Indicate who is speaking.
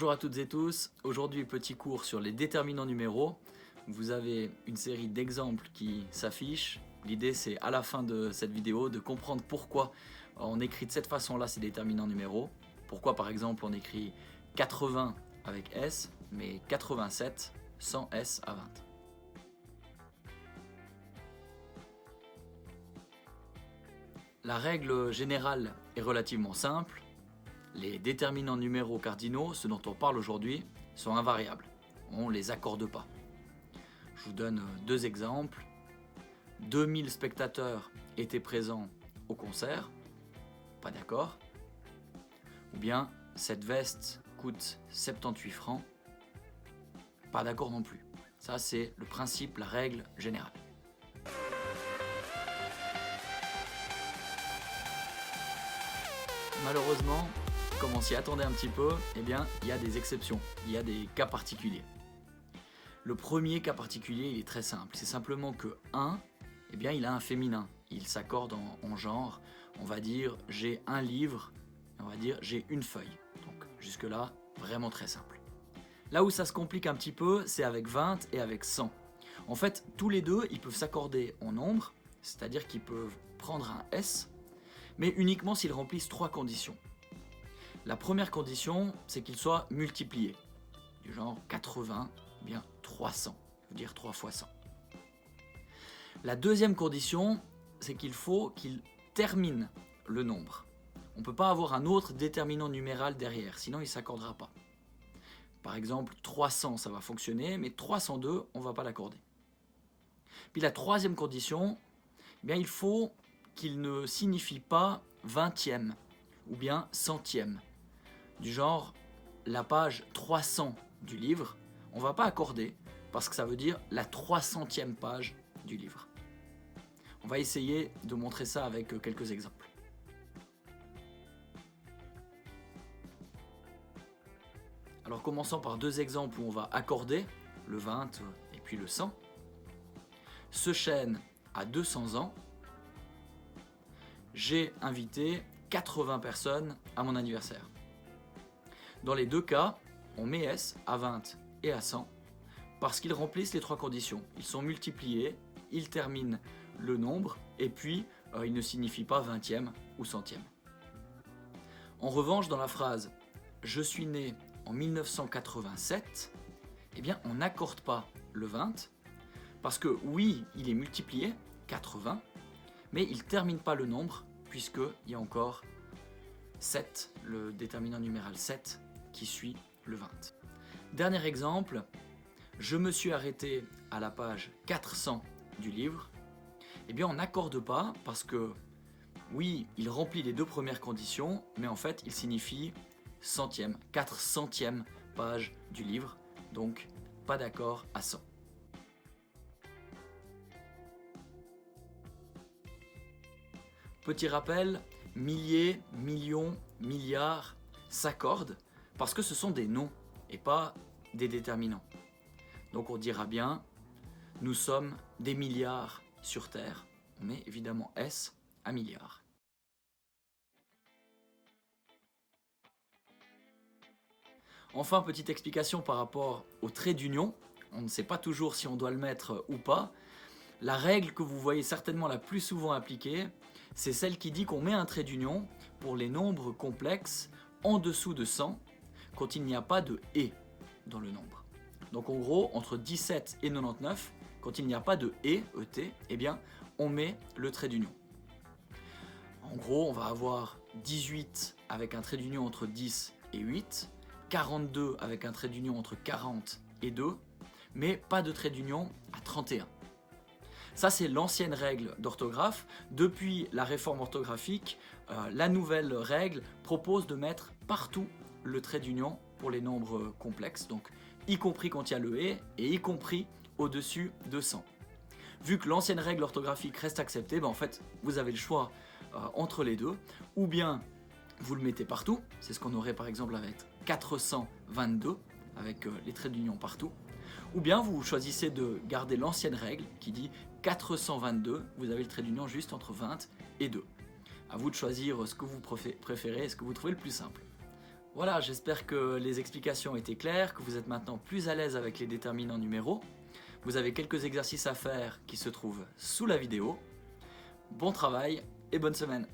Speaker 1: Bonjour à toutes et tous, aujourd'hui petit cours sur les déterminants numéraux. Vous avez une série d'exemples qui s'affichent. L'idée c'est à la fin de cette vidéo de comprendre pourquoi on écrit de cette façon-là ces déterminants numéraux. Pourquoi par exemple on écrit 80 avec S mais 87 sans S à 20. La règle générale est relativement simple. Les déterminants numéraux cardinaux, ceux dont on parle aujourd'hui, sont invariables. On ne les accorde pas. Je vous donne deux exemples. 2000 spectateurs étaient présents au concert. Pas d'accord. Ou bien, cette veste coûte 78 francs. Pas d'accord non plus. Ça, c'est le principe, la règle générale. Malheureusement, comme on s'y attendait un petit peu, eh bien, il y a des exceptions, il y a des cas particuliers. Le premier cas particulier, il est très simple. C'est simplement que 1, eh bien, il a un féminin. Il s'accorde en genre. On va dire j'ai un livre, on va dire j'ai une feuille. Donc jusque-là, vraiment très simple. Là où ça se complique un petit peu, c'est avec 20 et avec 100. En fait, tous les deux, ils peuvent s'accorder en nombre, c'est-à-dire qu'ils peuvent prendre un S, mais uniquement s'ils remplissent trois conditions. La première condition, c'est qu'ils soient multipliés, du genre 80, bien 300, je veux dire 3 fois 100. La deuxième condition, c'est qu'il faut qu'ils terminent le nombre. On ne peut pas avoir un autre déterminant numéral derrière, sinon il ne s'accordera pas. Par exemple, 300, ça va fonctionner, mais 302, on ne va pas l'accorder. Puis la troisième condition, eh bien, il faut qu'il ne signifie pas 20e ou bien centième. Du genre, la page 300 du livre, on ne va pas accorder parce que ça veut dire la 300e page du livre. On va essayer de montrer ça avec quelques exemples. Alors commençons par deux exemples où on va accorder le 20 et puis le 100. Ce chêne a 200 ans. J'ai invité 80 personnes à mon anniversaire. Dans les deux cas, on met S à 20 et à 100 parce qu'ils remplissent les trois conditions. Ils sont multipliés, ils terminent le nombre et puis ils ne signifient pas 20e ou centième. En revanche, dans la phrase « Je suis né en 1987 », eh bien, on n'accorde pas le 20 parce que oui, il est multiplié, 80, mais il ne termine pas le nombre puisqu'il y a encore 7, le déterminant numéral 7 qui suit le 20. Dernier exemple, je me suis arrêté à la page 400 du livre. Eh bien, on n'accorde pas parce que, oui, il remplit les deux premières conditions, mais en fait, il signifie centième, 400e page du livre, donc pas d'accord à 100. Petit rappel, milliers, millions, milliards s'accordent parce que ce sont des noms et pas des déterminants. Donc on dira bien, nous sommes des milliards sur Terre. On met évidemment S à milliards. Enfin, petite explication par rapport au trait d'union. On ne sait pas toujours si on doit le mettre ou pas. La règle que vous voyez certainement la plus souvent appliquée, c'est celle qui dit qu'on met un trait d'union pour les nombres complexes en dessous de 100 quand il n'y a pas de « et » dans le nombre. Donc en gros, entre 17 et 99, quand il n'y a pas de « et », eh bien, on met le trait d'union. En gros, on va avoir 18 avec un trait d'union entre 10 et 8, 42 avec un trait d'union entre 40 et 2, mais pas de trait d'union à 31. Ça, c'est l'ancienne règle d'orthographe. Depuis la réforme orthographique, la nouvelle règle propose de mettre partout le trait d'union pour les nombres complexes, donc y compris quand il y a le « et » y compris au-dessus de 100. Vu que l'ancienne règle orthographique reste acceptée, en fait, vous avez le choix entre les deux, ou bien vous le mettez partout, c'est ce qu'on aurait par exemple avec 422, avec les traits d'union partout, ou bien vous choisissez de garder l'ancienne règle qui dit 422, vous avez le trait d'union juste entre 20 et 2. À vous de choisir ce que vous préférez et ce que vous trouvez le plus simple. Voilà, j'espère que les explications étaient claires, que vous êtes maintenant plus à l'aise avec les déterminants numéraux. Vous avez quelques exercices à faire qui se trouvent sous la vidéo. Bon travail et bonne semaine!